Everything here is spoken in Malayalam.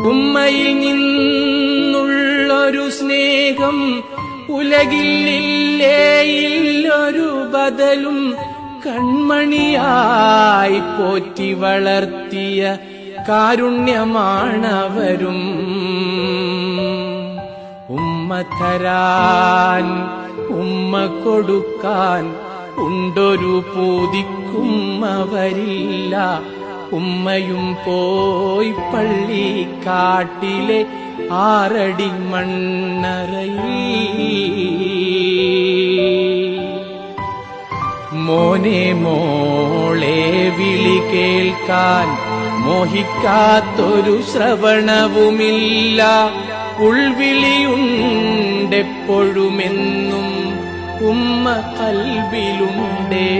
ഉമ്മയിൽ നിന്നുള്ളൊരു സ്നേഹം ഉലകിലില്ലേ ഇല്ലൊരു ബദലും. കൺമണിയായി പോറ്റി വളർത്തിയ കാരുണ്യമാണവരും. ഉമ്മ തരാൻ ഉമ്മ കൊടുക്കാൻ ഉണ്ടൊരു പൂതിക്കും അവരില്ല. ഉമ്മയും പോയി പള്ളിക്കാട്ടിലെ 6 അടി മണ്ണറയിൽ. മോനെ മോളെ വിളി കേൾക്കാൻ മോഹിക്കാത്തൊരു ശ്രവണവുമില്ല. ഉൾവിളിയുണ്ടെപ്പോഴുമെന്നും ഉമ്മ കൽബിലുണ്ടേ.